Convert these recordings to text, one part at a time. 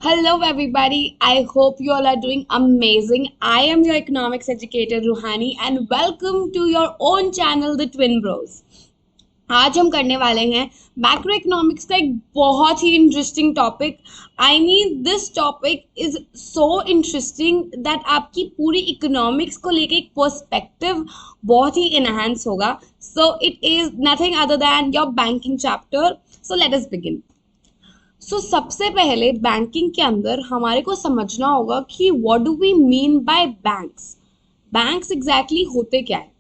Hello, everybody. I hope you all are doing amazing. I am your economics educator, Ruhani, and welcome to your own channel, The Twin Bros. आज हम करने वाले हैं macro economics का एक बहुत ही interesting topic. I mean this topic is so interesting that आपकी पूरी इकोनॉमिक्स को लेके एक पर्सपेक्टिव बहुत ही इनहेंस होगा. So it is nothing other than your banking chapter. So let us begin. सबसे पहले बैंकिंग के अंदर हमारे को समझना होगा कि what do we mean by banks. Banks exactly होते क्या है.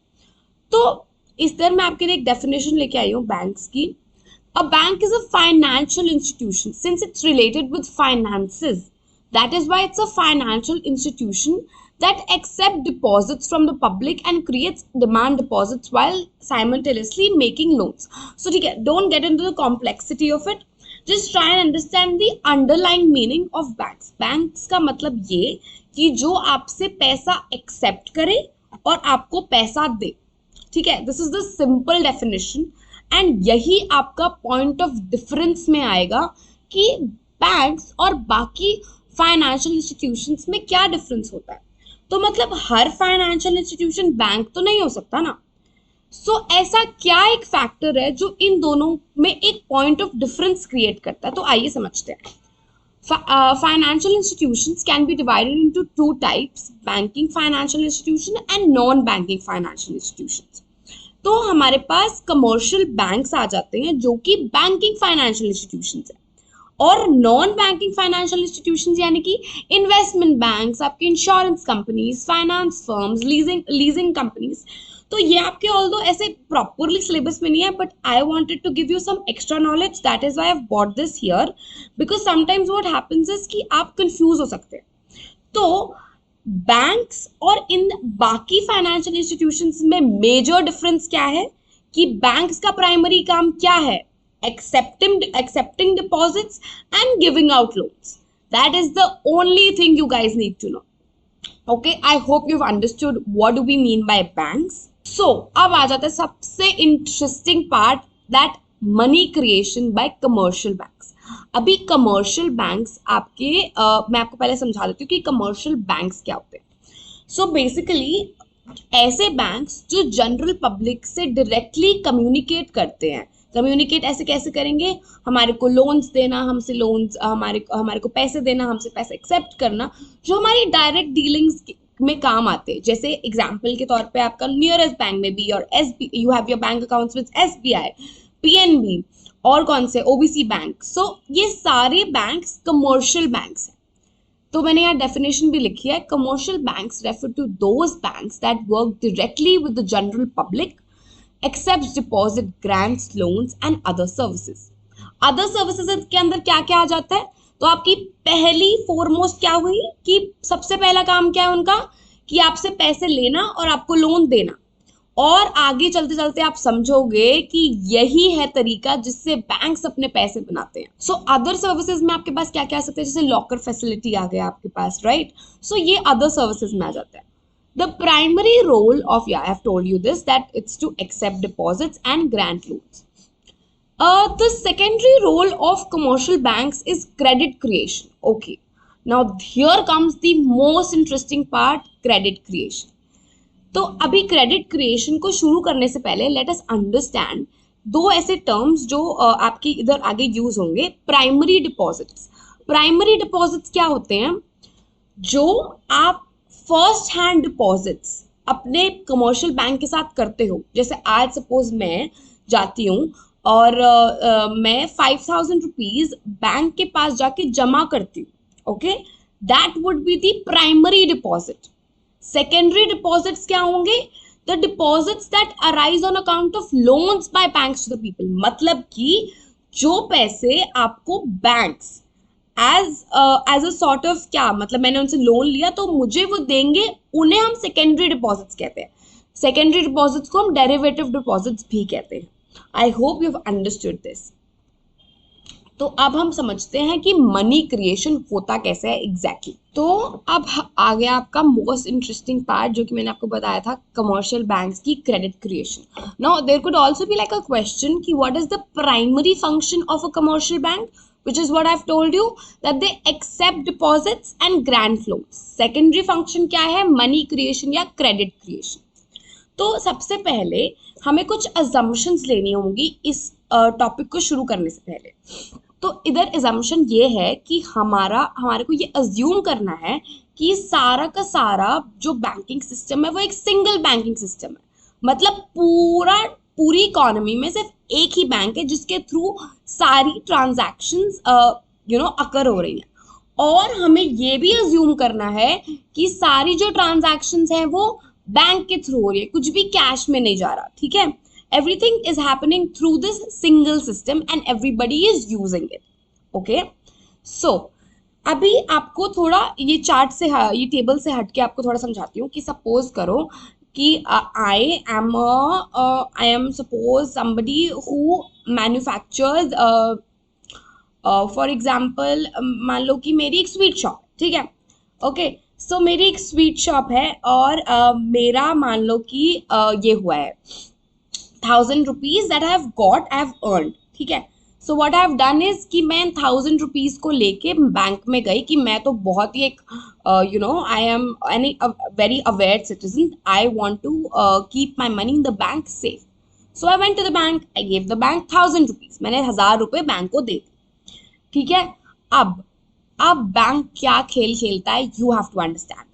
तो इस तरह मैं आपके लिए एक डेफिनेशन लेके आई हूँ बैंक्स की. A bank is a financial institution since it's related with finances. That is why it's a financial institution that accept deposits from the public and creates demand deposits while simultaneously making loans. So ठीक है, don't get into the complexity of it. Just try and understand the underlying meaning of banks. Banks का मतलब ये कि जो आपसे पैसा accept करे और आपको पैसा दे. ठीक है, this is the simple definition and यही आपका point of difference में आएगा कि banks और बाकी financial institutions में क्या difference होता है. तो मतलब हर फाइनेंशियल इंस्टीट्यूशन बैंक तो नहीं हो सकता ना. ऐसा क्या एक फैक्टर है जो इन दोनों में एक पॉइंट ऑफ डिफरेंस क्रिएट करता है. तो आइए समझते हैं. Financial institutions can be divided into two types, banking financial institution and non banking financial institutions. तो हमारे पास कमर्शियल बैंक्स आ जाते हैं जो कि बैंकिंग फाइनेंशियल इंस्टीट्यूशंस है, और नॉन बैंकिंग फाइनेंशियल इंस्टीट्यूशंस यानी कि इन्वेस्टमेंट बैंक्स, आपके insurance companies, finance firms, leasing companies. तो ये आपके ऑल्दो ऐसे प्रॉपरली सिलेबस में नहीं है, but I wanted to give you some extra knowledge. That is why I have bought this here, because sometimes what happens is कि आप confuse हो सकते हैं. तो बैंक्स और इन बाकी फाइनेंशियल इंस्टीट्यूशंस में मेजर डिफरेंस क्या है कि बैंक्स का प्राइमरी काम क्या है? accepting deposits and giving out loans. That is the only thing you guys need to know. Okay, I hope you've understood what do we mean by banks. So अब आ जाता है सबसे interesting part, that money creation bye commercial banks. अभी commercial banks आपके मैं आपको पहले समझा देती हूँ कि कमर्शियल बैंक्स क्या होते हैं. बेसिकली ऐसे बैंक्स जो जनरल पब्लिक से डायरेक्टली कम्युनिकेट करते हैं. कम्युनिकेट ऐसे कैसे करेंगे? हमारे को लोन्स देना, हमसे लोन्स, हमारे को पैसे देना, हमसे पैसे एक्सेप्ट करना, जो हमारी डायरेक्ट डीलिंग्स में काम आते हैं. जैसे एग्जांपल के तौर पे आपका नियरेस्ट बैंक में बी और SB, you have your bank accounts with SBI, PNB और कौन से ओबीसी बैंक. ये सारे बैंक्स कमर्शियल बैंक्स हैं. तो मैंने यहाँ डेफिनेशन भी लिखी है. Commercial banks refer to those banks that work directly with the general public, accepts deposit, grants, loans and other services. Other services के अंदर क्या क्या आ जाता है? तो आपकी पहली फोरमोस्ट क्या हुई कि सबसे पहला काम क्या है उनका कि आपसे पैसे लेना और आपको लोन देना. और आगे चलते चलते आप समझोगे कि यही है तरीका जिससे बैंक्स अपने पैसे बनाते हैं. अदर सर्विसेज में आपके पास क्या क्या आ सकते हैं? जैसे लॉकर फैसिलिटी आ गया आपके पास, राइट. ये अदर सर्विसेज में आ जाता है. The primary role of, I have told you this, that it's to accept deposits and grant loans. The secondary role of commercial banks is credit creation. Okay. Now here comes the most interesting part, credit creation. तो अभी credit creation को शुरू करने से पहले let us understand दो ऐसे terms जो आपके इधर आगे use होंगे. Primary deposits. Primary deposits क्या होते हैं? जो आप फर्स्ट हैंड डिपॉजिट्स अपने कमर्शियल बैंक के साथ करते हो. जैसे आज सपोज मैं जाती हूँ और मैं 5,000 रुपीज बैंक के पास जाके जमा करती हूँ. Okay, that would be the primary deposit. Secondary deposits क्या होंगे? The deposits that arise on account of loans by banks to the people. मतलब कि जो पैसे आपको banks as a sort of, क्या मतलब, मैंने उनसे लोन लिया तो मुझे वो देंगे, उन्हें हम सेकेंडरी डिपॉजिट्स कहते हैं. सेकेंडरी डिपॉजिट्स को हम डेरिवेटिव डिपॉजिट्स भी कहते हैं. I hope you have understood this. तो अब हम समझते हैं कि मनी क्रिएशन होता कैसे है एग्जैक्टली. तो अब आ गया आपका मोस्ट इंटरेस्टिंग पार्ट, जो कि मैंने आपको बताया था, कमर्शियल बैंक्स की credit creation. Now there could also be like a question कि what is the primary function of a commercial bank. which is what I've told you, that they accept deposits and grant loans. Secondary function क्या है? Money creation या credit creation. तो सबसे पहले हमें कुछ assumptions लेनी होंगी इस टॉपिक को शुरू करने से पहले. तो इधर assumption ये है कि हमारे को ये assume करना है कि सारा का सारा जो बैंकिंग सिस्टम है वो एक सिंगल बैंकिंग सिस्टम है. मतलब पूरी इकोनॉमी में सिर्फ एक ही बैंक है जिसके थ्रू सारी ट्रांजैक्शंस अकर हो रही हैं. और हमें ये भी अज्यूम करना है कि सारी जो ट्रांजैक्शंस हैं वो बैंक के थ्रू हो रही है, कुछ भी कैश में नहीं जा रहा. ठीक है, everything is happening through this single system and everybody is using it. Okay, so अभी आपको थोड़ा ये चार्ट से ये टेबल से हट के आपको थोड़ा समझाती हूँ कि सपोज करो कि I am suppose somebody who manufactures for example मान लो कि मेरी एक स्वीट शॉप. ठीक है, ओके, सो मेरी एक स्वीट शॉप है और मेरा मान लो कि ये हुआ है 1,000 rupees that I have earned. ठीक है, so what I have done is कि मैं 1,000 रुपीज को लेके बैंक में गई कि मैं तो बहुत ही एक I am any very aware citizen, I want to keep my money in the bank safe. So I went to the bank, I gave the bank 1,000 rupees. मैंने 1,000 रुपये बैंक को दे दिए. ठीक है, अब बैंक क्या खेल खेलता है, यू हैव टू अंडरस्टैंड.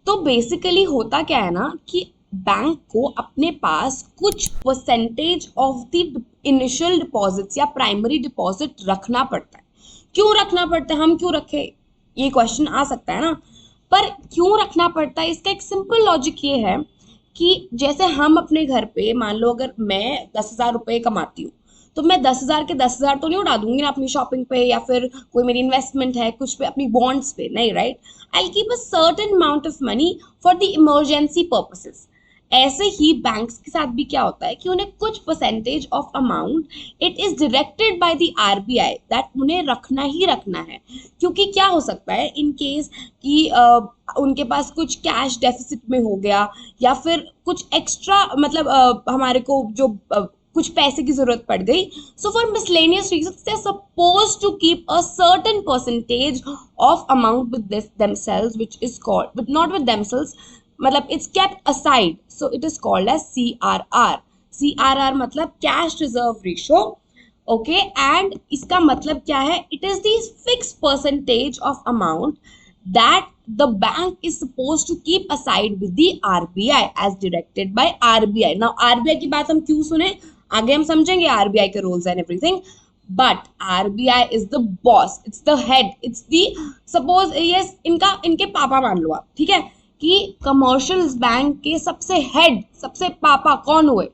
तो बेसिकली होता क्या है ना कि बैंक को अपने पास कुछ percentage of the initial deposits या प्राइमरी डिपॉजिट रखना पड़ता है. क्यों रखना पड़ता है, हम क्यों रखे, ये क्वेश्चन आ सकता है ना. पर क्यों रखना पड़ता है, इसका एक सिंपल लॉजिक ये है कि जैसे हम अपने घर पे मान लो अगर मैं 10,000 रुपये कमाती हूँ तो मैं 10,000 के 10,000 तो नहीं उड़ा दूंगी ना अपनी शॉपिंग पे या फिर कोई मेरी इन्वेस्टमेंट है कुछ पे, अपनी बॉन्ड्स पे नहीं, right. I will keep a certain amount of money for the emergency purposes. ऐसे ही बैंक्स के साथ भी क्या होता है कि उन्हें कुछ percentage of amount it is directed by the RBI that उन्हें रखना ही रखना है. क्योंकि क्या हो सकता है इन केस कि उनके पास कुछ कैश डेफिसिट में हो गया या फिर कुछ एक्स्ट्रा मतलब हमारे को जो कुछ पैसे की जरूरत पड़ गई. So for miscellaneous reasons they are supposed to keep a certain percentage of amount with themselves which is called but not with themselves, मतलब it's kept aside, so it is called as CRR. CRR मतलब cash reserve ratio. Okay, and इसका मतलब क्या है, it is the fixed percentage of amount that the bank is supposed to keep aside with the RBI as directed by RBI. Now RBI की बात हम क्यों सुने, आगे हम समझेंगे RBI के rules and everything. But RBI is the boss, it's the head, it's the suppose yes इनके पापा मान लो आप. ठीक है, कि कमर्शियल बैंक के सबसे हेड सबसे पापा कौन हुए,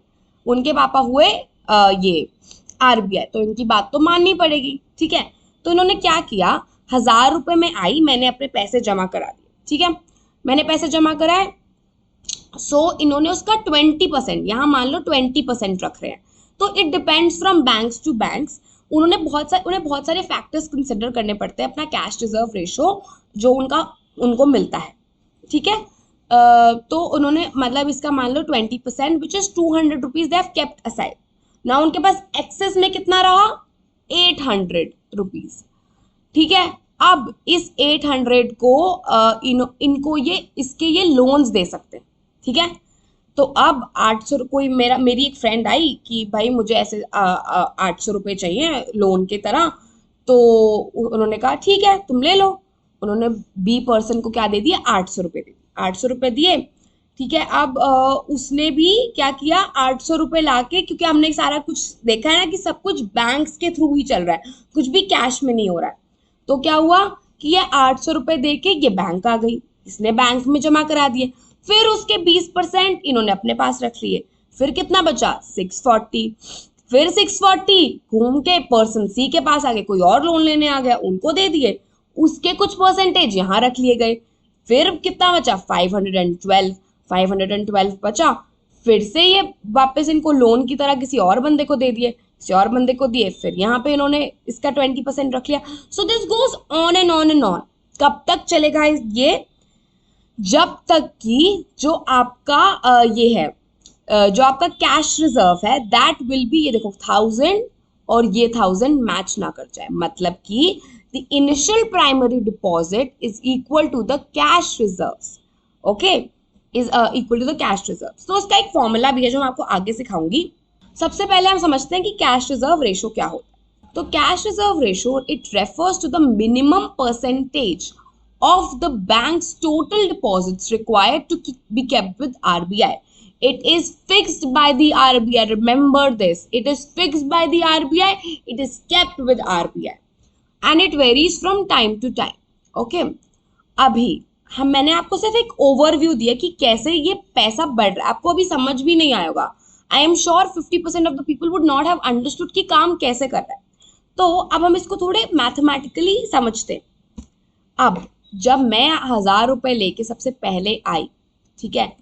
उनके पापा हुए ये आरबीआई. तो इनकी बात तो माननी पड़ेगी. ठीक है, तो इन्होंने क्या किया, 1,000 रुपये में आई, मैंने अपने पैसे जमा करा दिए. ठीक है, मैंने पैसे जमा कराए. सो इन्होंने उसका 20%, यहाँ मान लो 20% रख रहे हैं. तो it depends from banks to banks. उन्हें बहुत सारे फैक्टर्स कंसिडर करने पड़ते हैं अपना कैश रिजर्व रेशो जो उनको मिलता है. ठीक है, तो उन्होंने मतलब इसका मान लो 20% which is 200 rupees they have kept aside. ना उनके पास एक्सेस में कितना रहा, 800 रुपीज. ठीक है, अब इस 800 को इनको ये लोन्स दे सकते हैं. ठीक है, तो अब 800 कोई मेरी एक फ्रेंड आई कि भाई मुझे ऐसे 800 रुपये चाहिए लोन की तरह. तो उन्होंने कहा ठीक है तुम ले लो. उन्होंने बी पर्सन को क्या दे दिया, 800 रुपये दे 800 रुपये दिए. ठीक है, अब उसने भी क्या किया, 800 रुपये ला के, क्योंकि हमने सारा कुछ देखा है ना कि सब कुछ बैंक्स के थ्रू ही चल रहा है, कुछ भी कैश में नहीं हो रहा है. तो क्या हुआ कि ये 800 रुपये दे के ये बैंक आ गई, इसने बैंक में जमा करा दिए. फिर उसके 20% इन्होंने अपने पास रख लिए. फिर कितना बचा, 640. फिर 640 घूम के पर्सन सी के पास आ गए, कोई और लोन लेने आ गया, उनको दे दिए. उसके कुछ परसेंटेज यहाँ रख लिए गए. फिर कितना बचा, 512 बचा. फिर से ये वापस इनको लोन की तरह किसी और बंदे को दे दिए, किसी और बंदे को दिए. फिर यहाँ पे इन्होंने इसका 20% रख लिया. So this goes on and on and on. कब तक चलेगा ये, जब तक कि जो आपका ये है जो आपका कैश रिजर्व है दैट विल बी, ये देखो 1,000 और ये 1000 मैच ना कर जाए, मतलब कि the initial primary deposit is equal to the cash reserves, okay, is equal to the cash reserves. तो उसका एक फॉर्मूला भी है जो मैं आपको आगे सिखाऊंगी। सबसे पहले हम समझते हैं कि कैश रिजर्व रेशो क्या होता है। तो cash reserve ratio it refers to the minimum percentage of the bank's total deposits required to be kept with RBI. It is fixed by the RBI. Remember this. It is fixed by the RBI. It is kept with RBI. And it varies from time to time. Okay. अभी मैंने आपको सिर्फ एक overview दिया कि कैसे ये पैसा बढ़ रहा है, आपको अभी समझ भी नहीं आया होगा। I am sure 50% of the people would not have understood कि काम कैसे कर रहा है। तो अब हम इसको थोड़े मैथमेटिकली समझते हैं। अब जब मैं 1000 रुपए लेके सबसे पहले आई, ठीक है,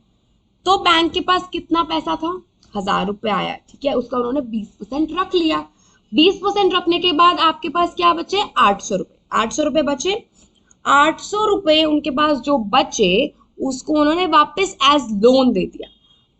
तो बैंक के पास कितना पैसा था? 1000 रुपए आया, ठीक है, उसका उन्होंने 20% रख लिया। 20% रखने के बाद आपके पास क्या बचे? 800 रुपए। 800 रुपए बचे। 800 रुपए उनके पास जो बचे उसको उन्होंने वापस एज लोन दे दिया।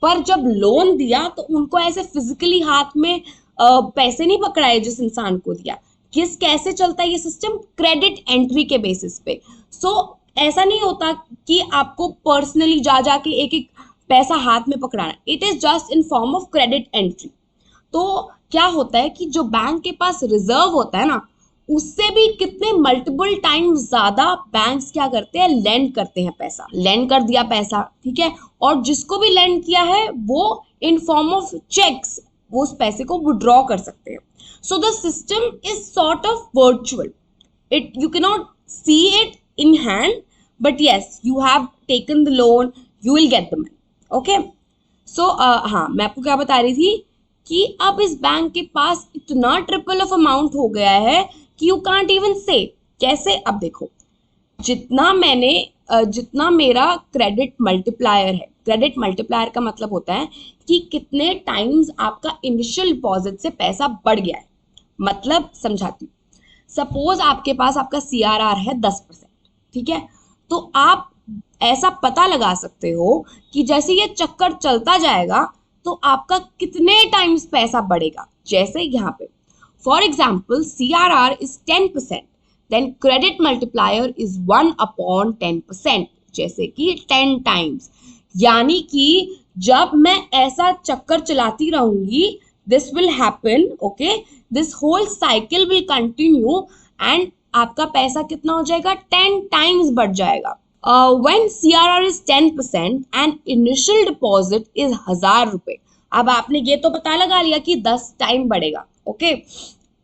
पर जब लोन दिया तो उनको ऐसे फिजिकली हाथ में पैसे नहीं पकड़ाए जिस इंसान को दिया। कैसे चलता है ये सिस्टम? क्रेडिट एंट्री के बेसिस पे। सो ऐसा नहीं होता कि आपको पर्सनली जा जाके एक एक पैसा हाथ में पकड़ाना। It is just in form of credit entry. तो क्या होता है कि जो बैंक के पास रिजर्व होता है ना, उससे भी कितने मल्टीपल टाइम ज्यादा बैंक्स क्या करते हैं? लेंड करते हैं पैसा। लेंड कर दिया पैसा, ठीक है, और जिसको भी लेंड किया है वो इन फॉर्म ऑफ चेक्स वो उस पैसे को विड्रॉ कर सकते हैं। So the system is sort of virtual. You cannot see it in hand, but yes, you have taken the loan, you will get the money. Okay? So हाँ, मैं आपको क्या बता रही थी कि अब इस बैंक के पास इतना ट्रिपल ऑफ अमाउंट हो गया है कि you can't even say। कैसे? अब देखो, जितना मेरा क्रेडिट मल्टीप्लायर है, क्रेडिट मल्टीप्लायर का मतलब होता है कि कितने टाइम्स आपका इनिशियल डिपॉजिट से पैसा बढ़ गया है। मतलब समझाती हूँ, सपोज आपके पास आपका CRR है 10%, ठीक है, तो आप ऐसा पता लगा सकते हो कि जैसे ये चक्कर चलता जाएगा तो आपका कितने टाइम्स पैसा बढ़ेगा। जैसे यहाँ पे for example CRR is 10%, then credit multiplier is 1/10%, जैसे कि 10 टाइम्स। यानी कि जब मैं ऐसा चक्कर चलाती रहूंगी, this will happen, okay, this whole cycle will continue and आपका पैसा कितना हो जाएगा? 10 times बढ़ जाएगा। When CRR is 10% and initial deposit is 1000 रुपए, अब आपने ये तो पता लगा लिया कि 10 टाइम बढ़ेगा, ओके,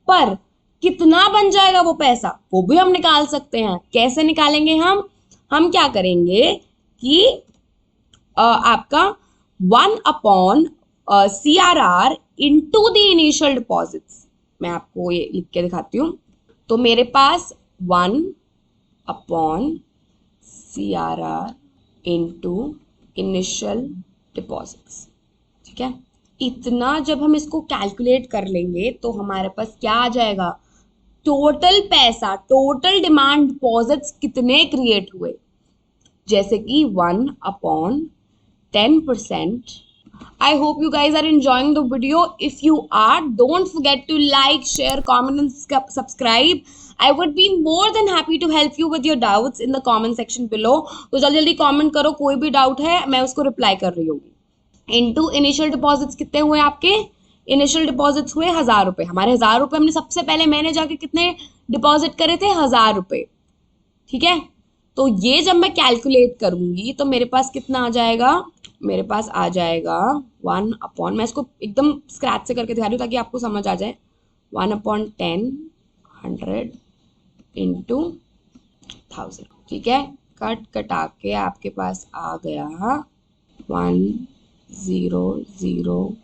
पर कितना बन जाएगा वो पैसा, वो भी हम निकाल सकते हैं। कैसे निकालेंगे हम क्या करेंगे कि आपका 1/CRR into the initial deposits, मैं आपको ये लिख के दिखाती हूँ। तो मेरे पास 1/CRR into initial deposits, ठीक है। इतना जब हम इसको कैलकुलेट कर लेंगे तो हमारे पास क्या आ जाएगा? टोटल पैसा, टोटल डिमांड डिपॉजिट्स कितने क्रिएट हुए, जैसे कि 1/10%। I hope you guys are enjoying the video. If you are, don't forget to like, share, comment and subscribe. I would be more than happy to help you with your doubts in the comment section below. तो जल्दी जल्दी comment करो, कोई भी doubt है मैं उसको reply कर रही होगी। इनटू इनिशियल डिपॉजिट्स कितने हुए आपके? इनिशियल डिपॉजिट्स हुए 1000 रुपए। हमारे 1000 रुपए हमने सबसे पहले मैंने जाके कितने डिपॉजिट करे थे? 1000 रुपए, ठीक है। तो ये जब मैं कैलकुलेट करूंगी तो मेरे पास कितना आ जाएगा? मेरे पास आ जाएगा 1/, मैं इसको एकदम स्क्रैच से करके दिखा रही हूँ ताकि आपको समझ आ जाए। 1/10 100 इंटू 1000, ठीक है। कटा के आपके पास आ गया 10000।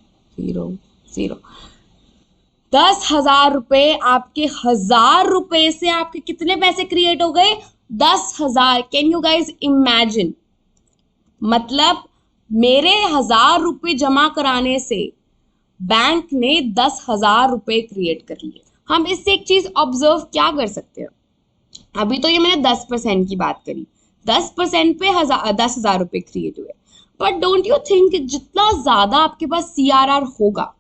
10,000 रुपए। आपके 1000 रुपए से आपके कितने पैसे क्रिएट हो गए? 10,000। Can you guys imagine? मतलब मेरे 1000 रुपए जमा कराने से बैंक ने 10,000 रुपए क्रिएट कर लिए। हम इससे एक चीज ऑब्जर्व क्या कर सकते हैं? अभी तो ये मैंने 10% की बात करी, 10% पे 10,000 रुपए क्रिएट हुए, बट डोंट यू थिंक जितना ज्यादा आपके पास CRR होगा,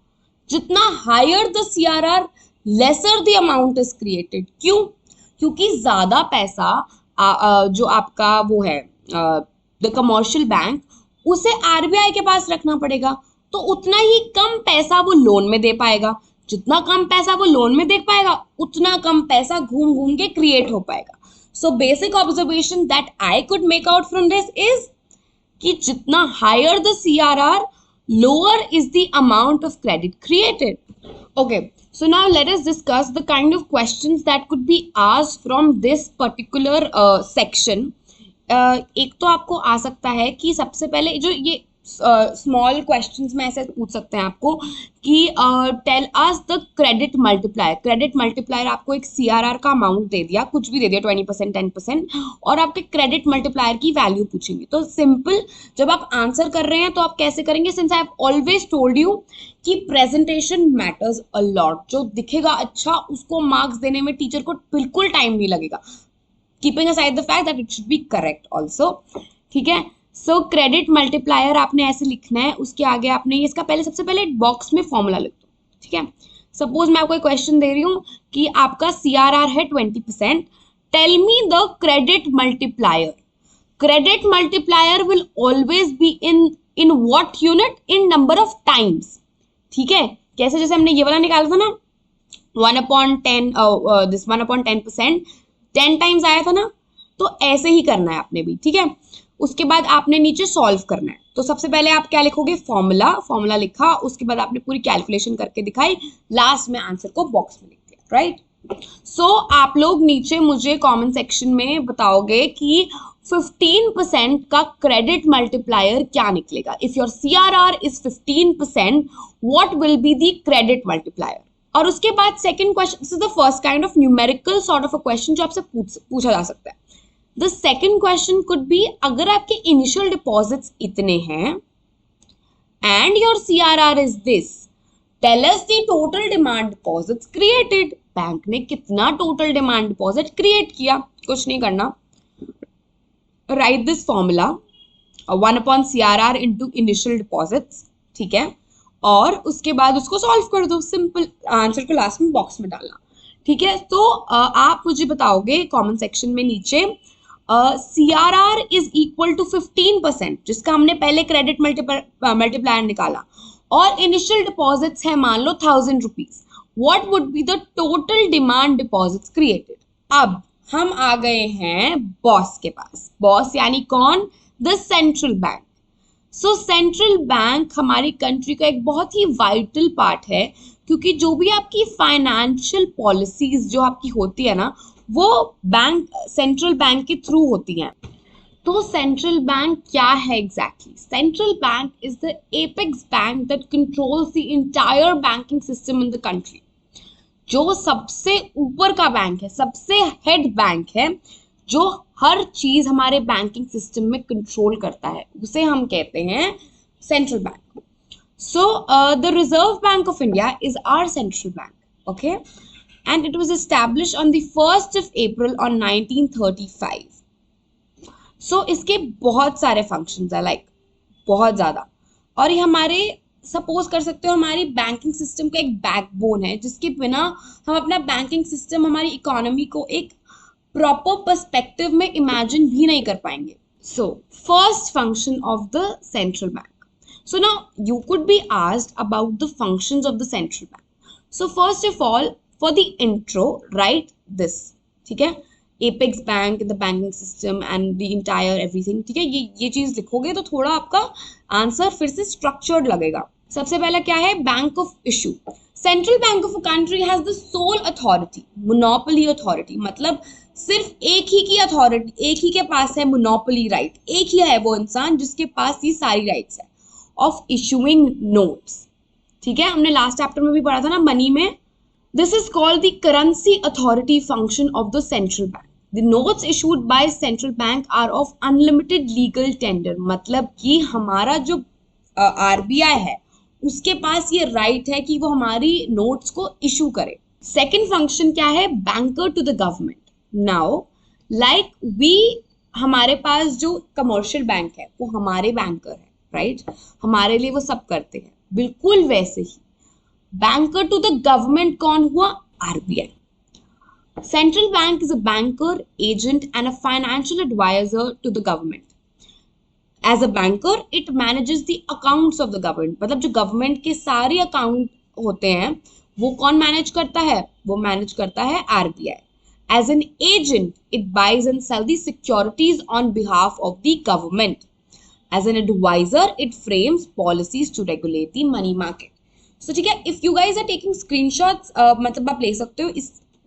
जितना higher the CRR lesser the amount is created. क्यों? क्योंकि ज्यादा पैसा जो आपका वो है द कमर्शियल बैंक, उसे RBI के पास रखना पड़ेगा, तो उतना ही कम पैसा वो लोन में दे पाएगा। जितना कम पैसा वो लोन में दे पाएगा उतना कम पैसा घूम घूम के क्रिएट हो पाएगा। So basic observation that I could make out from this is कि जितना higher the CRR, lower is the amount of credit created. Okay, so now let us discuss the kind of questions that could be asked from this particular section. एक तो आपको आ सकता है कि सबसे पहले जो ये स्मॉल क्वेश्चंस में ऐसे पूछ सकते हैं आपको कि tell us the credit multiplier. Credit multiplier आपको एक CRR का अमाउंट दे दिया, कुछ भी दे दिया, 20%, 10%, और आपके क्रेडिट मल्टीप्लायर की वैल्यू पूछेंगे। तो सिंपल, जब आप आंसर कर रहे हैं तो आप कैसे करेंगे? Since I have always told you कि प्रेजेंटेशन मैटर्स अ लॉट। जो दिखेगा अच्छा उसको मार्क्स देने में टीचर को बिल्कुल टाइम नहीं लगेगा, keeping aside the fact that it should be correct also. ठीक है, सो क्रेडिट मल्टीप्लायर आपने ऐसे लिखना है, उसके आगे आपने इसका पहले सबसे पहले बॉक्स में फॉर्मूला लिख दो। ठीक है, सपोज मैं आपको एक क्वेश्चन दे रही हूँ कि आपका CRR है 20%, tell me the credit multiplier. Credit multiplier will always be in what unit? In number of times. ठीक है, कैसे? जैसे हमने ये वाला निकाला था ना, 1/10, दिस 1/10%, 10 टाइम्स आया था ना, तो ऐसे ही करना है आपने भी। ठीक है, उसके बाद आपने नीचे सॉल्व करना है। तो सबसे पहले आप क्या लिखोगे? फॉर्मूला लिखा, उसके बाद आपने पूरी कैलकुलेशन करके दिखाई, लास्ट में आंसर को बॉक्स में लिख दिया, राइट? सो आप लोग नीचे मुझे कमेंट सेक्शन में बताओगे कि 15% का क्रेडिट मल्टीप्लायर क्या निकलेगा। If your CRR is 15%, what will be the credit multiplier? और उसके बाद second question, this is the first kind of numerical sort of a question जो आपसे पूछा जा सकता है। The second question could be, अगर आपके इनिशियल डिपॉजिट्स इतने हैं and your CRR is this, tell us the total demand deposits created. Bank ने कितना टोटल डिमांड डिपॉजिट क्रिएट किया? कुछ नहीं करना, right this formula 1/CRR into initial deposits. ठीक है, और उसके बाद उसको सॉल्व कर दो, सिंपल, आंसर को लास्ट में बॉक्स में डालना। ठीक है, तो आप मुझे बताओगे कमेंट सेक्शन में नीचे, CRR इज इक्वल टू 15%, जिसका हमने पहले क्रेडिट मल्टीप्लायर निकाला, और इनिशियल डिपॉजिट्स है मान लो 1000 rupees, what would be the total demand deposits created? अब हम आ गए हैं बॉस के पास। बॉस यानी कौन? The central bank. So central bank हमारी कंट्री का एक बहुत ही वाइटल पार्ट है, क्योंकि जो भी आपकी फाइनेंशियल पॉलिसीज जो आपकी होती है ना, वो बैंक, सेंट्रल बैंक के थ्रू होती हैं। तो सेंट्रल बैंक क्या है exactly? Central bank is the apex bank that controls the entire banking system in the country. जो सबसे ऊपर का बैंक है, सबसे हेड बैंक है, जो हर चीज हमारे बैंकिंग सिस्टम में कंट्रोल करता है, उसे हम कहते हैं central bank. So the reserve bank of India is our central bank, okay, and it was established on the 1st of April on 1935. So इसके बहुत सारे functions हैं, like बहुत ज़्यादा, और ये हमारे, सपोज कर सकते हो, हमारी बैंकिंग सिस्टम का एक बैकबोन है, जिसके बिना हम अपना बैंकिंग सिस्टम, हमारी इकोनॉमी को एक प्रॉपर पर्सपेक्टिव में इमेजिन भी नहीं कर पाएंगे। So first function of the central bank. So now you could be asked about the functions of the central bank. So first of all, for the intro, write this, ठीक है, apex bank in the banking system and the entire everything, ठीक है, ये चीज लिखोगे तो थोड़ा आपका आंसर फिर से स्ट्रक्चर्ड लगेगा। सबसे पहला क्या है? Bank of issue. Central bank of a country has the soul authority, monopoly authority, मतलब सिर्फ एक ही की अथॉरिटी, एक ही के पास है मोनोपोली राइट, एक ही है वो इंसान जिसके पास ये सारी राइट्स है, ऑफ इशूइंग नोट्स। ठीक है, हमने लास्ट चैप्टर में भी पढ़ा था ना, मनी में। This is called the currency authority function of the central bank. The notes issued by central bank are of unlimited legal tender. मतलब कि हमारा जो RBI है, उसके पास ये राइट है कि वो हमारी नोट्स को इशू करे। सेकेंड फंक्शन क्या है? Banker to the government. Now like we, हमारे पास जो कमर्शियल बैंक है वो हमारे बैंकर है, राइट? हमारे लिए वो सब करते हैं, बिल्कुल वैसे ही बैंकर टू द गवर्नमेंट कौन हुआ? RBI. Central bank is a banker, agent and a financial advisor to the government. As a banker, it manages the accounts of the government. मतलब जो गवर्नमेंट के सारे अकाउंट होते हैं वो कौन मैनेज करता है? वो मैनेज करता है RBI. As an agent, it buys and sells the securities on behalf of the government. As an advisor, it frames policies to regulate the money market. So ठीक है, if you guys are taking screenshots, मतलब आप ले सकते हो.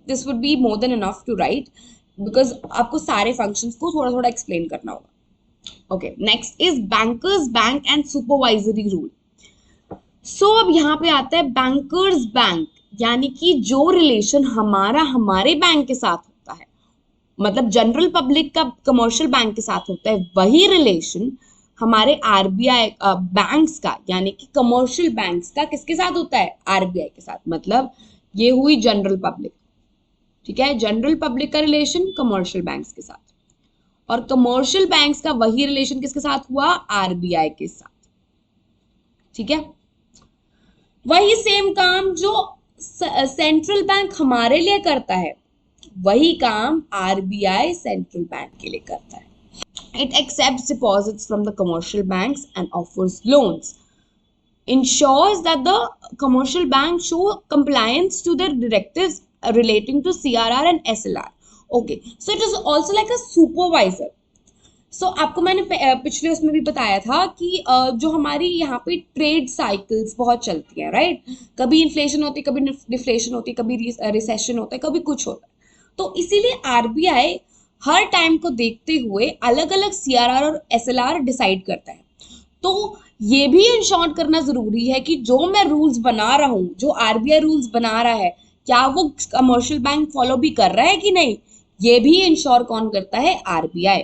This would be more than enough to write because आपको सारे functions को थोड़ा थोड़ा explain करना होगा. Okay, next is bankers bank and supervisory rule. So अब यहाँ पे आता है bankers bank, यानी कि जो रिलेशन हमारे बैंक के साथ होता है, मतलब जनरल पब्लिक का कमर्शियल बैंक के साथ होता है, वही रिलेशन हमारे आरबीआई बैंक्स का यानी कि कमर्शियल बैंक्स का किसके साथ होता है? आरबीआई के साथ. मतलब ये हुई जनरल पब्लिक. ठीक है, जनरल पब्लिक का रिलेशन कमर्शियल बैंक्स के साथ, और कमर्शियल बैंक्स का वही रिलेशन किसके साथ हुआ? आरबीआई के साथ. ठीक है, वही सेम काम जो सेंट्रल बैंक हमारे लिए करता है वही काम आरबीआई सेंट्रल बैंक के लिए करता है. It accepts deposits from the commercial banks and offers loans, ensures that the commercial bank show compliance to their directives relating to CRR and SLR. Okay, so it is also like a supervisor. So आपको मैंने पिछले उसमें भी बताया था कि जो हमारी यहाँ पे ट्रेड साइकिल्स बहुत चलती हैं, राइट? कभी इन्फ्लेशन होती है, कभी डिफ्लेशन होती है, कभी रिसेशन होता है, कभी कुछ होता है. तो इसीलिए आरबीआई हर टाइम को देखते हुए अलग अलग CRR और SLR डिसाइड करता है. तो ये भी इंश्योर करना जरूरी है कि जो मैं रूल्स बना रहा हूँ, जो आरबीआई रूल्स बना रहा है, क्या वो कमर्शियल बैंक फॉलो भी कर रहा है कि नहीं, ये भी इंश्योर कौन करता है? RBI.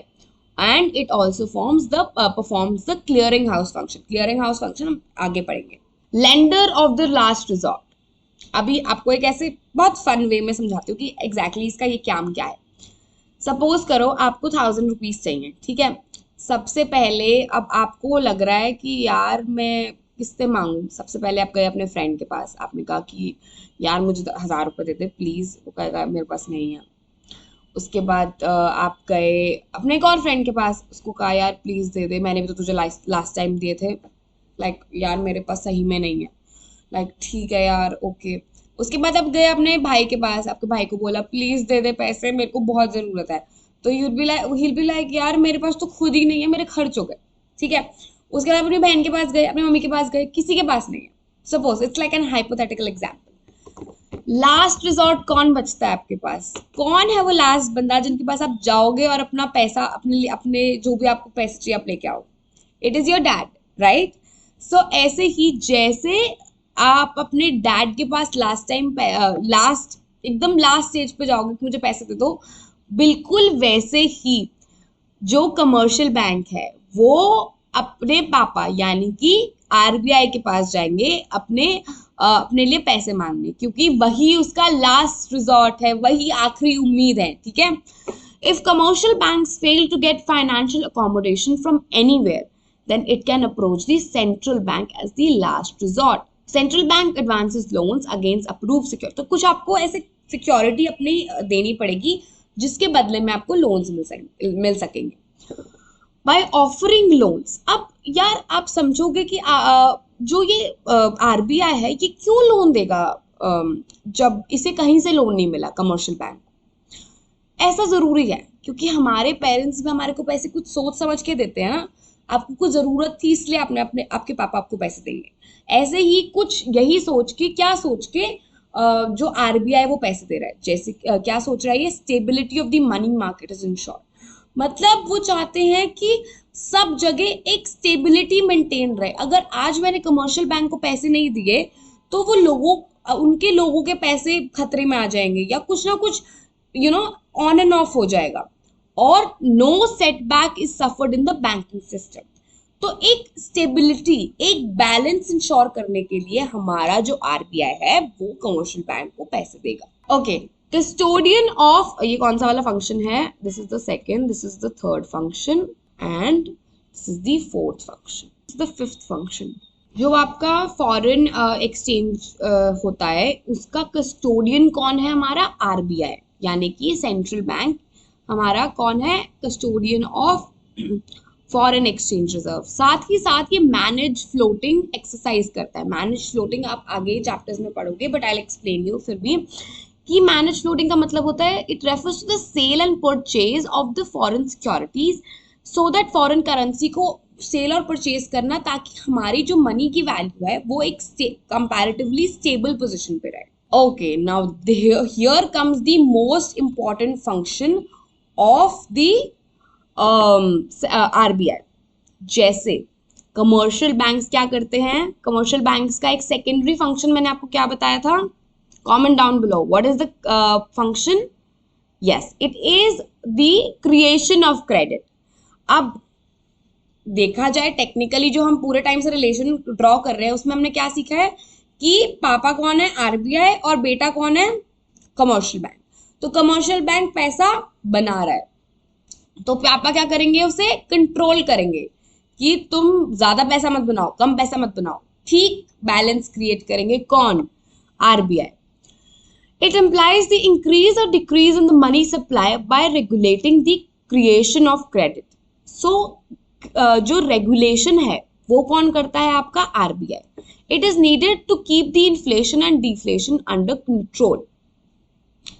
And it also performs the clearing house function. Clearing house function हम आगे पढ़ेंगे. Lender of the last resort. अभी आपको एक ऐसे बहुत फन वे में समझाती हूँ कि एग्जैक्टली इसका ये काम क्या है. सपोज करो आपको 1000 रुपीज चाहिए. ठीक है, सबसे पहले अब आपको लग रहा है कि यार मैं किससे मांगूं. सबसे पहले आप गए अपने फ्रेंड के पास, आपने कहा कि यार मुझे 1000 रुपये दे दे प्लीज़. वो कहेगा मेरे पास नहीं है. उसके बाद आप गए अपने एक और फ्रेंड के पास, उसको कहा यार प्लीज़ दे दे, मैंने भी तो तुझे लास्ट टाइम दिए थे. लाइक यार मेरे पास सही में नहीं है. लाइक ठीक है यार, ओके. उसके बाद आप गए अपने भाई के पास, आपके भाई को बोला प्लीज़ दे दे पैसे, मेरे को बहुत ज़रूरत है. तो he'll be like यार मेरे पास तो खुद ही नहीं है, मेरे खर्च हो गए. ठीक है, उसके बाद अपनी बहन के पास गए, अपनी मम्मी के पास गए, किसी के पास नहीं है. Suppose it's like an hypothetical example. Last resort कौन बचता है आपके पास? कौन है वो लास्ट बंदा जिनके पास आप जाओगे और अपना पैसा अपने जो भी आपको पैसे चाहिए आप लेके आओ? It is your dad, right? So ऐसे ही जैसे आप अपने डैड के पास एकदम लास्ट स्टेज पे जाओगे कि मुझे पैसे दे दो, बिल्कुल वैसे ही जो कमर्शियल बैंक है वो अपने पापा यानी कि आरबीआई के पास जाएंगे अपने लिए पैसे मांगने, क्योंकि वही उसका लास्ट रिजॉर्ट है, वही आखिरी उम्मीद है. ठीक है, if commercial banks fail to get financial accommodation from anywhere then it can approach the central bank as the last resort. Central bank advances loans against approved security. तो कुछ आपको ऐसे सिक्योरिटी अपनी देनी पड़ेगी जिसके बदले में आपको लोन्स मिल सकेंगे. By offering loans. अब यार आप समझोगे कि जो ये आरबीआई है ये क्यों लोन देगा जब इसे कहीं से लोन नहीं मिला कमर्शियल बैंक. ऐसा जरूरी है क्योंकि हमारे पेरेंट्स भी हमारे को पैसे कुछ सोच समझ के देते हैं ना. आपको कुछ जरूरत थी इसलिए आपके पापा आपको पैसे देंगे. ऐसे ही कुछ यही सोच के जो आरबीआई वो पैसे दे रहा है, जैसे क्या सोच रहा है ये, stability of the money market is insured. मतलब वो चाहते हैं कि सब जगह एक स्टेबिलिटी मेंटेन रहे. अगर आज मैंने कमर्शियल बैंक को पैसे नहीं दिए तो वो उनके लोगों के पैसे खतरे में आ जाएंगे या कुछ ना कुछ ऑन एंड ऑफ हो जाएगा. और no setback is suffered in the banking system. तो एक स्टेबिलिटी, एक बैलेंस इंश्योर करने के लिए हमारा जो आरबीआई है वो कमर्शियल बैंक को पैसे देगा. ओके, कस्टोडियन ऑफ, ये कौन सा वाला फंक्शन है? This is the second, this is the third function and this is the fourth function, this is the fifth function. जो आपका फॉरेन एक्सचेंज होता है उसका कस्टोडियन कौन है? हमारा आरबीआई, यानी कि सेंट्रल बैंक हमारा कौन है? Custodian of foreign exchange reserve. साथ ही साथ ये मैनेज फ्लोटिंग एक्सरसाइज करता है। मैनेज फ्लोटिंग आप आगे चैप्टर्स में पढ़ोगे, but I will explain you फिर भी कि मैनेज फ्लोटिंग का मतलब होता है it refers to the sale and purchase of the foreign securities so that foreign currency को सेल और परचेज करना, ताकि हमारी जो मनी की वैल्यू है वो एक कंपैरेटिवली स्टेबल पोजीशन पे रहे। Okay, now here comes the most important function of the RBI. जैसे कमर्शियल बैंक्स क्या करते हैं? कमर्शियल बैंक्स का एक सेकेंडरी फंक्शन मैंने आपको क्या बताया था? Comment down below, what is the function? Yes, it is the creation of credit. अब देखा जाए टेक्निकली जो हम पूरे टाइम से रिलेशन ड्रॉ कर रहे हैं उसमें हमने क्या सीखा है कि पापा कौन है? आरबीआई, और बेटा कौन है? Commercial bank. तो कमर्शियल बैंक पैसा बना रहा है, तो पापा क्या करेंगे? उसे कंट्रोल करेंगे कि तुम ज्यादा पैसा मत बनाओ, कम पैसा मत बनाओ, ठीक बैलेंस क्रिएट करेंगे। कौन? RBI. It implies the increase or decrease in the money supply by regulating the creation of credit. So जो रेगुलेशन है वो कौन करता है? आपका RBI. It is needed to keep the inflation and deflation under control.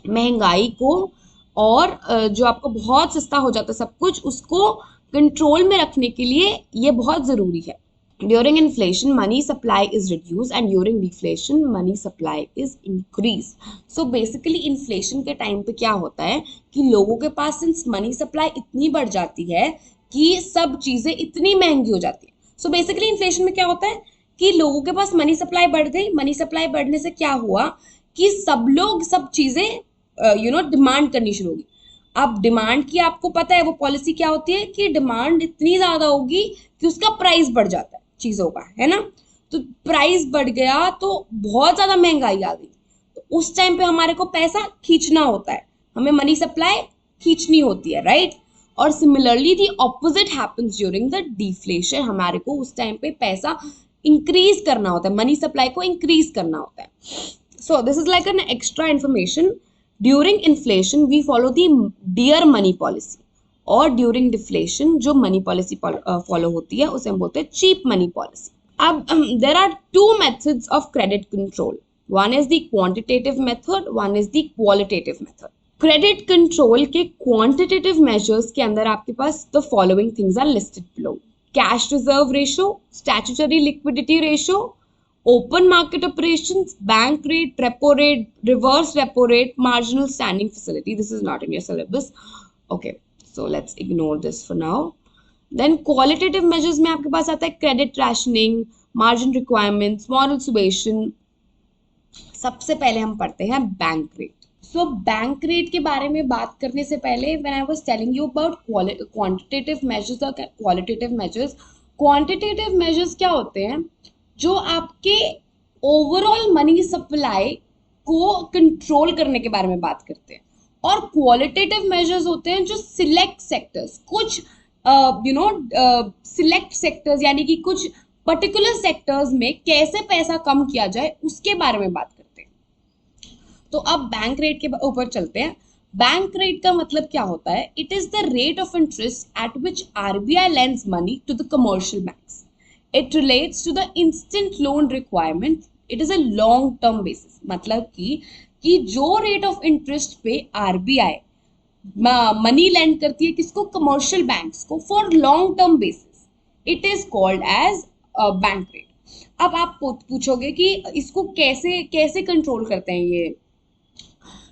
महंगाई को और जो आपको बहुत सस्ता हो जाता है सब कुछ, उसको कंट्रोल में रखने के लिए ये बहुत जरूरी है। During inflation, money supply is reduced and during deflation, money supply is increased. So basically inflation के टाइम पे क्या होता है कि लोगों के पास सिंस मनी सप्लाई इतनी बढ़ जाती है कि सब चीजें इतनी महंगी हो जाती है। सो बेसिकली इन्फ्लेशन में क्या होता है कि लोगों के पास मनी सप्लाई बढ़ गई। मनी सप्लाई बढ़ने से क्या हुआ कि सब लोग सब चीजें डिमांड करनी शुरू होगी। अब डिमांड की आपको पता है वो पॉलिसी क्या होती है कि डिमांड इतनी ज्यादा होगी कि उसका प्राइस बढ़ जाता है चीजों का, है ना? तो प्राइस बढ़ गया तो बहुत ज्यादा महंगाई आ गई, तो उस टाइम पे हमारे को पैसा खींचना होता है, हमें मनी सप्लाई खींचनी होती है, राइट? और similarly the opposite happens during the deflation. हमारे को उस टाइम पे पैसा इंक्रीज करना होता है, मनी सप्लाई को इंक्रीज करना होता है। So this is like an extra information. During inflation we follow the dear money policy, और ड्यूरिंग डिफ्लेशन जो मनी पॉलिसी फॉलो होती है उसे हम बोलते हैं चीप मनी पॉलिसी। अब there are two methods of credit control, one is the quantitative method, one is the qualitative method. Credit control के क्वांटिटेटिव मेजर्स के अंदर आपके पास the following things are listed below: cash reserve ratio, statutory liquidity ratio, open market operations, bank rate, repo rate, reverse repo rate, marginal standing facility. This is not in your syllabus. Okay, so let's ignore this for now. Then qualitative measures में आपके पास आता है credit rationing, margin requirements, moral suasion. सबसे पहले हम पढ़ते हैं bank rate. So bank rate के बारे में बात करने से पहले when I was telling you about quantitative measures और क्वालिटेटिव मेजर्स, क्वांटिटेटिव मेजर्स क्या होते हैं? जो आपके ओवरऑल मनी सप्लाई को कंट्रोल करने के बारे में बात करते हैं, और क्वालिटेटिव मेजर्स होते हैं जो सिलेक्ट सेक्टर्स, कुछ सिलेक्ट सेक्टर्स यानी कि कुछ पर्टिकुलर सेक्टर्स में कैसे पैसा कम किया जाए उसके बारे में बात करते हैं। तो अब बैंक रेट के ऊपर चलते हैं। बैंक रेट का मतलब क्या होता है? It is the rate of interest at which RBI lends money to the commercial banks. It relates to the instant loan requirement. It is a long term basis. मतलब कि जो रेट ऑफ इंटरेस्ट पे RBI money lend करती है किसको? Commercial banks को, for long term basis, it is called as bank rate. अब आप पूछोगे कि इसको कैसे कैसे कंट्रोल करते हैं ये?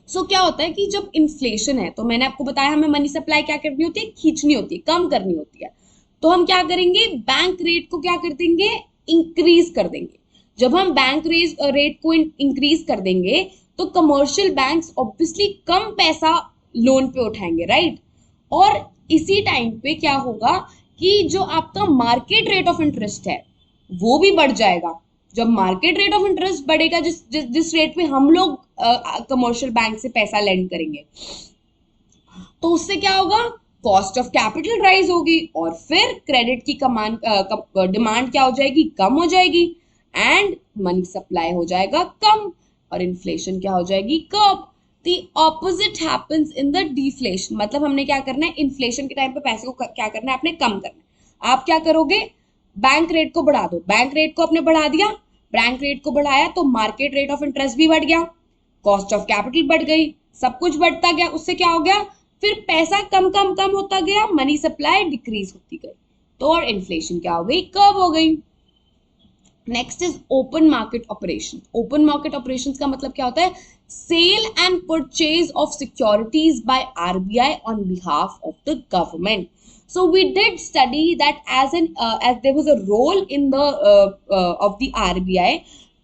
सो क्या होता है कि जब इन्फ्लेशन है, तो मैंने आपको बताया हमें मनी सप्लाई क्या करनी होती है? खींचनी होती है, कम करनी होती है। तो हम क्या करेंगे? बैंक रेट को क्या कर देंगे? इंक्रीज कर देंगे। जब हम बैंक रेट को इंक्रीज कर देंगे तो कमर्शियल बैंक्स ऑब्वियसली कम पैसा लोन पे उठाएंगे, राइट? और इसी टाइम पे क्या होगा कि जो आपका मार्केट रेट ऑफ इंटरेस्ट है वो भी बढ़ जाएगा। जब मार्केट रेट ऑफ इंटरेस्ट बढ़ेगा, जिस रेट पे हम लोग कमर्शियल बैंक से पैसा लेंड करेंगे, तो उससे क्या होगा? कॉस्ट ऑफ कैपिटल राइज होगी और फिर क्रेडिट की डिमांड क्या हो जाएगी, कम हो जाएगी एंड मनी सप्लाई हो जाएगा कम और इन्फ्लेशन क्या हो जाएगी, curb. The opposite happens in the deflation, मतलब हमने क्या करना है, इन्फ्लेशन के टाइम पे पैसे को क्या करना है, आपने कम करना है। आप क्या करोगे, बैंक रेट को बढ़ा दो, बैंक रेट को आपने बढ़ा दिया, बैंक रेट को बढ़ाया तो मार्केट रेट ऑफ इंटरेस्ट भी बढ़ गया, कॉस्ट ऑफ कैपिटल बढ़ गई, सब कुछ बढ़ता गया, उससे क्या हो गया, फिर पैसा कम कम कम होता गया, मनी सप्लाई डिक्रीज होती गई, तो और इन्फ्लेशन क्या हो गई, कर्ब हो गई। Next is open market operation. Open market operations का मतलब क्या होता है, sale and purchase of securities by RBI on behalf of the government. So we did study that as there was a role in the of the RBI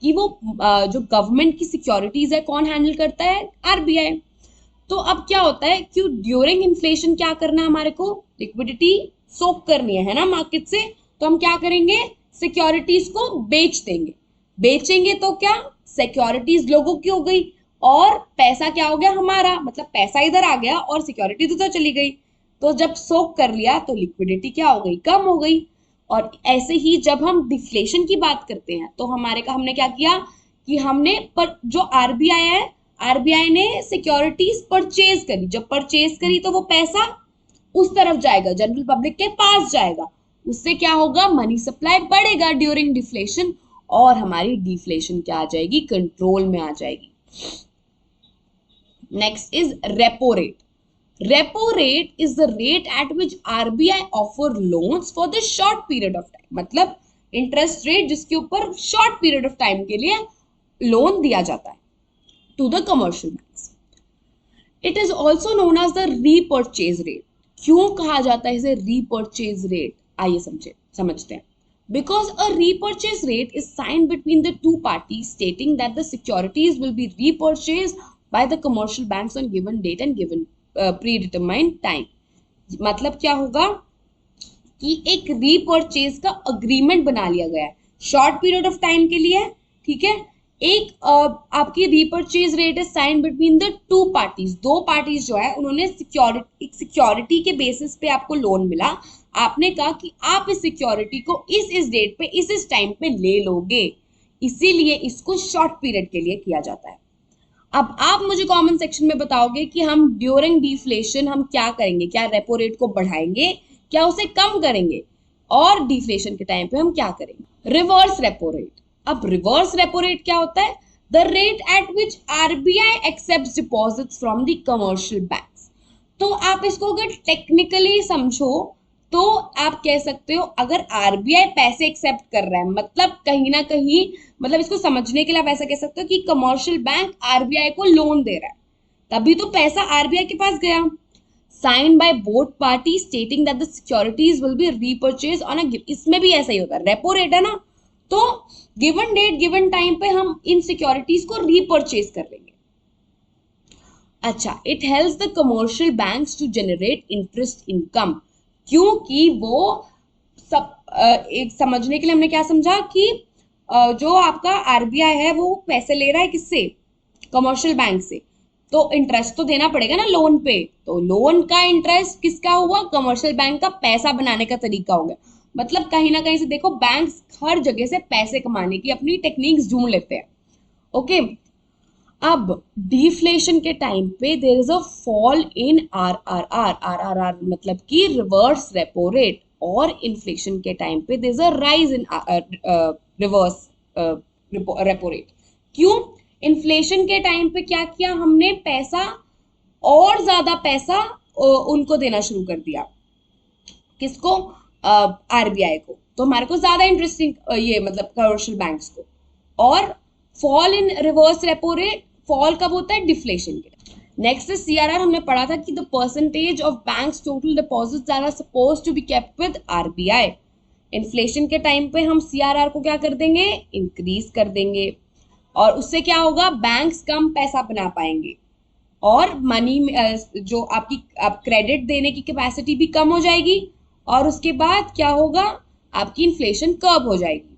कि वो जो government की securities है कौन हैंडल करता है, आरबीआई। तो अब क्या होता है कि ड्यूरिंग इन्फ्लेशन क्या करना है, हमारे को लिक्विडिटी सोक करनी है ना मार्केट से, तो हम क्या करेंगे, सिक्योरिटीज को बेच देंगे। बेचेंगे तो क्या, सिक्योरिटीज लोगों की हो गई और पैसा क्या हो गया हमारा, मतलब पैसा इधर आ गया और सिक्योरिटी उधर चली गई। तो जब सोक कर लिया तो लिक्विडिटी क्या हो गई, कम हो गई। और ऐसे ही जब हम डिफ्लेशन की बात करते हैं तो हमने क्या किया कि हमने जो आरबीआई है, आरबीआई ने सिक्योरिटीज परचेज करी, जब परचेज करी तो वो पैसा उस तरफ जाएगा, जनरल पब्लिक के पास जाएगा, उससे क्या होगा, मनी सप्लाई बढ़ेगा ड्यूरिंग डिफ्लेशन और हमारी डिफ्लेशन क्या आ जाएगी, कंट्रोल में आ जाएगी। Next is repo rate. Repo rate is the rate at which RBI offer loans for the short period of time, मतलब इंटरेस्ट रेट जिसके ऊपर शॉर्ट पीरियड ऑफ टाइम के लिए लोन दिया जाता है to the commercial banks. It is also known as the repurchase rate. क्यों कहा जाता है इसे रीपर्चेज रेट, आइए समझते हैं। Because a repurchase rate is signed between the two parties stating that the securities will be repurchased by the commercial banks on given date and given predetermined time. मतलब क्या होगा कि एक रीपर्चेज का agreement बना लिया गया है शॉर्ट पीरियड ऑफ टाइम के लिए, ठीक है। एक आपकी repurchase rate is sine between the two parties, दो पार्टीज जो है उन्होंने सिक्योरिटी के बेसिस पे आपको लोन मिला, आपने कहा कि आप इस सिक्योरिटी को इस डेट पे इस टाइम पे ले लोगे, इसीलिए इसको शॉर्ट पीरियड के लिए किया जाता है। अब आप मुझे कमेंट सेक्शन में बताओगे कि हम ड्यूरिंग डिफ्लेशन हम क्या करेंगे, क्या रेपो रेट को बढ़ाएंगे, क्या उसे कम करेंगे, और डिफ्लेशन के टाइम पे हम क्या करेंगे, रिवर्स रेपो रेट। अब रिवर्स रेपो रेट क्या होता है, the rate at which RBI accepts deposits from the commercial banks. तो आप इसको अगर टेक्निकली समझो तो आप कह सकते हो अगर आरबीआई पैसे एक्सेप्ट कर रहा है, मतलब कहीं ना कहीं, मतलब इसको समझने के लिए आप ऐसा कह सकते हो कि कमर्शियल बैंक आरबीआई को लोन दे रहा है, तभी तो पैसा आरबीआई के पास गया। Sign by both party stating that the securities will be repurchase on a, इसमें भी ऐसा ही होता है, रेपो रेट है ना, तो गिवन डेट गिवन टाइम पे हम इन सिक्योरिटीज को रीपर्चेज कर लेंगे। अच्छा, it helps the commercial banks to generate interest income, क्योंकि वो सब एक समझने के लिए हमने क्या समझा कि जो आपका आरबीआई है वो पैसे ले रहा है किससे, कमर्शियल बैंक से, तो इंटरेस्ट तो देना पड़ेगा ना लोन पे, तो लोन का इंटरेस्ट किसका हुआ, कमर्शियल बैंक का पैसा बनाने का तरीका हो गया। मतलब कहीं ना कहीं से देखो बैंक्स हर जगह से पैसे कमाने की अपनी टेक्निक्स ढूंढ लेते हैं। ओके, अब डिफ्लेशन के टाइम पे there is a fall in RRR मतलब कि रिवर्स रेपो रेट, और इन्फ्लेशन के टाइम पे there is a rise in reverse repo rate. क्यों, इन्फ्लेशन के टाइम पे क्या किया हमने, पैसा और ज्यादा पैसा उनको देना शुरू कर दिया, किसको, आरबीआई को, तो हमारे को ज्यादा इंटरेस्टिंग ये मतलब कमर्शियल बैंक्स को। और fall in reverse repo rate, fall कब होता है, डिफ्लेशन के। नेक्स्ट इज सीआरआर, हमने पढ़ा था कि the percentage of banks total deposits that are supposed to be kept with RBI. Inflation के टाइम पे हम सीआरआर को क्या कर देंगे, इंक्रीज कर देंगे, और उससे क्या होगा, बैंक्स कम पैसा बना पाएंगे और मनी जो आपकी क्रेडिट देने की कैपेसिटी भी कम हो जाएगी, और उसके बाद क्या होगा, आपकी इन्फ्लेशन कर्ब हो जाएगी।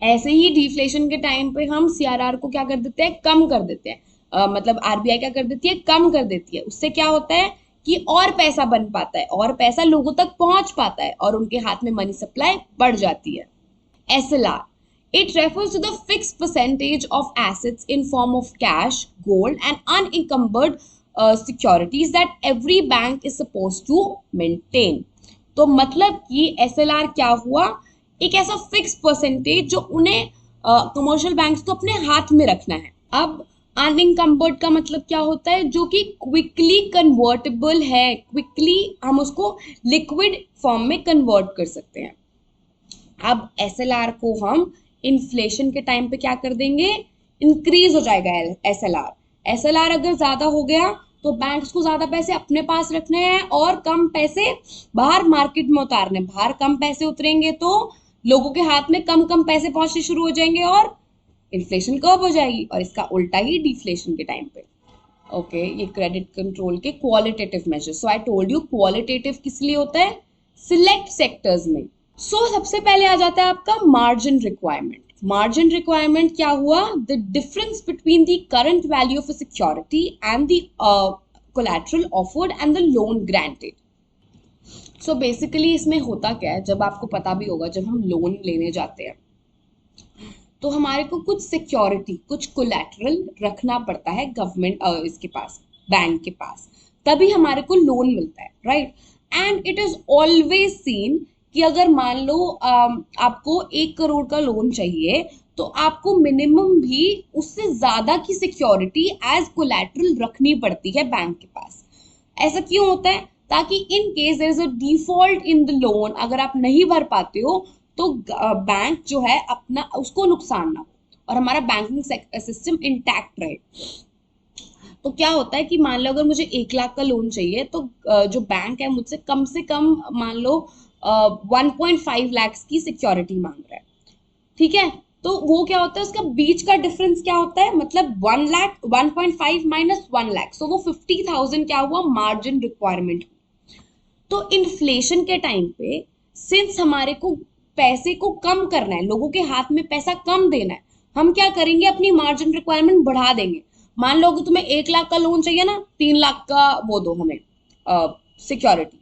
ऐसे ही डिफ्लेशन के टाइम पे हम सीआरआर को क्या कर देते हैं, कम कर देते हैं, मतलब आरबीआई क्या कर देती है, कम कर देती है। उससे क्या होता है कि और पैसा बन पाता है और पैसा लोगों तक पहुंच पाता है और उनके हाथ में मनी सप्लाई बढ़ जाती है। SLR, it refers to the fixed percentage of assets in form of cash, gold and unencumbered securities that every bank is supposed to maintain. तो मतलब कि SLR क्या हुआ, एक ऐसा फिक्स परसेंटेज जो उन्हें कमर्शियल बैंक्स को अपने हाथ में रखना है। अब अनइनकम्बर्ड का मतलब क्या होता है, जो कि क्विकली कन्वर्टेबल है, क्विकली हम उसको लिक्विड फॉर्म में कन्वर्ट कर सकते हैं। अब SLR को हम इन्फ्लेशन के टाइम पे क्या कर देंगे, इंक्रीज हो जाएगा SLR अगर ज्यादा हो गया तो बैंक्स को ज्यादा पैसे अपने पास रखने हैं और कम पैसे बाहर मार्केट में उतारने। बाहर कम पैसे उतरेंगे तो लोगों के हाथ में कम कम पैसे पहुंचने शुरू हो जाएंगे और इन्फ्लेशन कब हो जाएगी, और इसका उल्टा ही डिफ्लेशन के टाइम पे। ओके, ये क्रेडिट कंट्रोल के qualitative measures. So I told you qualitative किस लिए होता है, सिलेक्ट सेक्टर्स में। सबसे पहले आ जाता है आपका मार्जिन रिक्वायरमेंट। मार्जिन रिक्वायरमेंट क्या हुआ, the difference between the current value of a security and the collateral offered and the loan granted. So basically इसमें होता क्या है, जब आपको पता भी होगा, जब हम लोन लेने जाते हैं तो हमारे को कुछ सिक्योरिटी, कुछ कोलैटरल रखना पड़ता है गवर्नमेंट इसके पास, बैंक के पास, तभी हमारे को लोन मिलता है, right. And it is always seen कि अगर मान लो आपको 1 करोड़ का लोन चाहिए तो आपको मिनिमम भी उससे ज्यादा की सिक्योरिटी एज कोलैटरल रखनी पड़ती है बैंक के पास। ऐसा क्यों होता है, ताकि in case there is a default in the loan, अगर आप नहीं भर पाते हो तो बैंक जो है अपना उसको नुकसान ना हो और हमारा बैंकिंग सिस्टम इंटैक्ट रहे। तो क्या होता है कि मान लो अगर मुझे 1 लाख का लोन चाहिए तो जो बैंक है मुझसे कम से कम मान लो 1.5 लाख की सिक्योरिटी मांग रहा है, ठीक है। तो वो क्या होता है, उसका बीच का डिफरेंस क्या होता है, मतलब 1 लाख 1.5 माइनस 1 लाख, सो वो 50,000 क्या हुआ, मार्जिन रिक्वायरमेंट। तो इन्फ्लेशन के टाइम पे सिंस हमारे को पैसे को कम करना है, लोगों के हाथ में पैसा कम देना है, हम क्या करेंगे, अपनी मार्जिन रिक्वायरमेंट बढ़ा देंगे। मान लो कि तुम्हें 1 लाख का लोन चाहिए ना, 3 लाख का वो दो हमें सिक्योरिटी,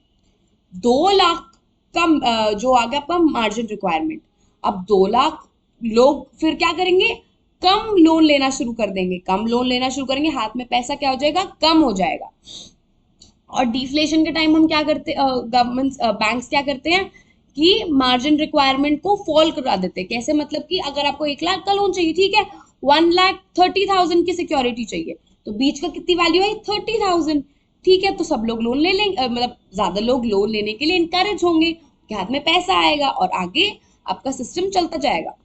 2 लाख का जो आ गया आपका मार्जिन रिक्वायरमेंट। अब 2 लाख लोग फिर क्या करेंगे, कम लोन लेना शुरू कर देंगे, कम लोन लेना शुरू करेंगे, हाथ में पैसा क्या हो जाएगा, कम हो जाएगा। और डिफ्लेशन के टाइम हम क्या करते, गवर्नमेंट बैंक्स क्या करते हैं कि मार्जिन रिक्वायरमेंट को फॉल करा देते हैं। कैसे, मतलब कि अगर आपको 1 लाख का लोन चाहिए, ठीक है, 1,30,000 की सिक्योरिटी चाहिए, तो बीच का कितनी वैल्यू है, 30,000, ठीक है। तो सब लोग लोन ले लेंगे, मतलब ज्यादा लोग लोन लेने के लिए इनकरेज होंगे, के हाथ में पैसा आएगा और आगे आपका सिस्टम चलता जाएगा।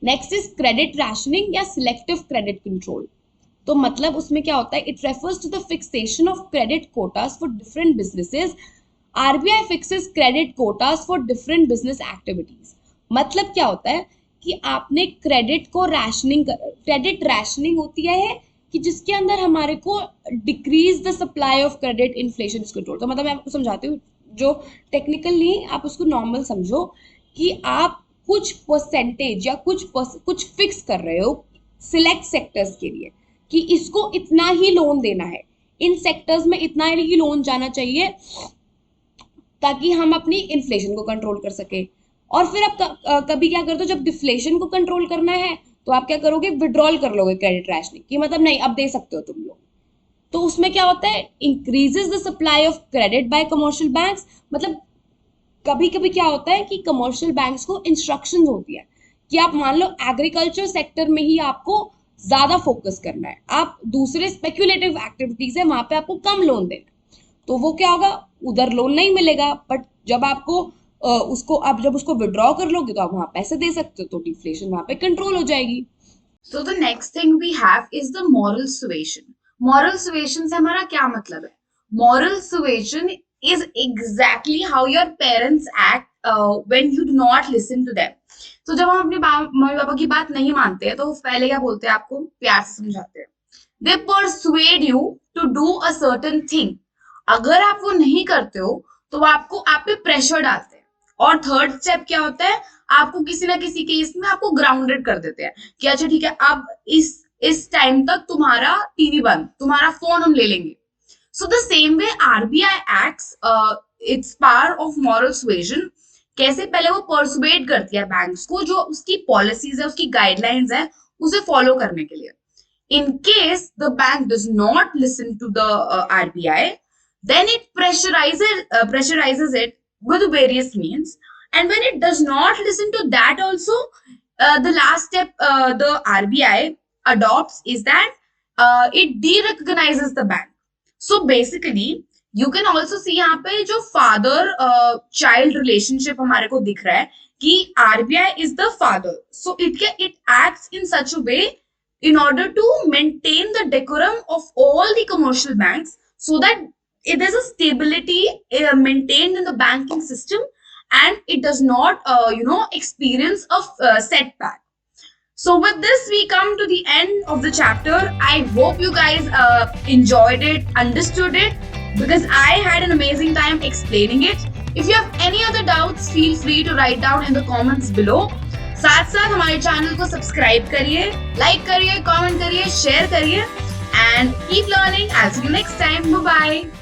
नेक्स्ट इज क्रेडिट रैशनिंग या सिलेक्टिव क्रेडिट कंट्रोल। तो मतलब उसमें क्या होता है, it refers to the fixation of credit quotas for different businesses. RBI fixes credit quotas for different business activities. मतलब क्या होता है कि आपने क्रेडिट को रैशनिंग, क्रेडिट रैशनिंग होती है कि जिसके अंदर हमारे को decrease the supply of credit, inflation control. तो मतलब मैं आपको समझाती हूँ, जो टेक्निकल नहीं, आप उसको नॉर्मल समझो कि आप कुछ परसेंटेज या कुछ फिक्स कर रहे हो सिलेक्ट सेक्टर्स के लिए कि इसको इतना ही लोन देना है, इन सेक्टर्स में इतना ही लोन जाना चाहिए ताकि हम अपनी इन्फ्लेशन को कंट्रोल कर सके। और फिर आप कभी क्या करते हो, जब डिफ्लेशन को कंट्रोल करना है तो आप क्या करोगे, विड्रॉल कर लोगे क्रेडिट रैशनिंग की, मतलब नहीं अब दे सकते हो तुम लोग। तो उसमें क्या होता है, increases the supply of credit by commercial banks. मतलब कभी कभी क्या होता है कि कमर्शियल बैंक्स को इंस्ट्रक्शंस होती है कि आप मान लो एग्रीकल्चर सेक्टर में ही आपको ज्यादा फोकस करना है, आप दूसरे स्पेक्युलेटिव एक्टिविटीज है वहां पे आपको कम लोन देना है, तो वो क्या होगा, उधर लोन नहीं मिलेगा। बट जब आपको उसको आप जब उसको विड्रॉ कर लोगे तो आप वहां पैसे दे सकते हो, तो डिफ्लेशन वहां पे कंट्रोल हो जाएगी। So the next thing we have is the moral suasion. Moral suasion से हमारा क्या मतलब है? Moral suasion is exactly how your parents act when you do not listen to them. तो जब हम अपने मम्मी पापा की बात नहीं मानते हैं तो पहले क्या बोलते हैं, आपको प्यार से समझाते हैं। They persuade you to do a certain thing. अगर आप वो नहीं करते हो तो वो आपको आप पे प्रेशर डालते हैं। और थर्ड स्टेप क्या होता है, आपको किसी ना किसी केस में आपको ग्राउंडेड कर देते हैं कि अच्छा ठीक है, अब इस टाइम तक तुम्हारा टीवी बंद, तुम्हारा फोन हम ले लेंगे। So the same way RBI acts, its power of moral suasion, कैसे पहले वो परसुएट करती है बैंक्स को जो उसकी पॉलिसीज है, उसकी गाइडलाइंस है, उसे फॉलो करने के लिए. In case the bank does not listen to the RBI, then it pressurizes it with various means. And when it does not listen to that also, the last step the RBI adopts is that it de-recognizes the bank. So basically, you can also see यहाँ पे जो father child relationship हमारे को दिख रहा है कि RBI is the father. So it acts in such a way in order to maintain the decorum of all the commercial banks so that there's a stability maintained in the banking system and it does not experience a setback. So with this we come to the end of the chapter. I hope you guys enjoyed it, understood it, because I had an amazing time explaining it. If you have any other doubts, feel free to write down in the comments below. साथ साथ हमारे channel को subscribe करिए, like करिए, comment करिए, share करिए, and keep learning. I'll see you next time. Bye bye.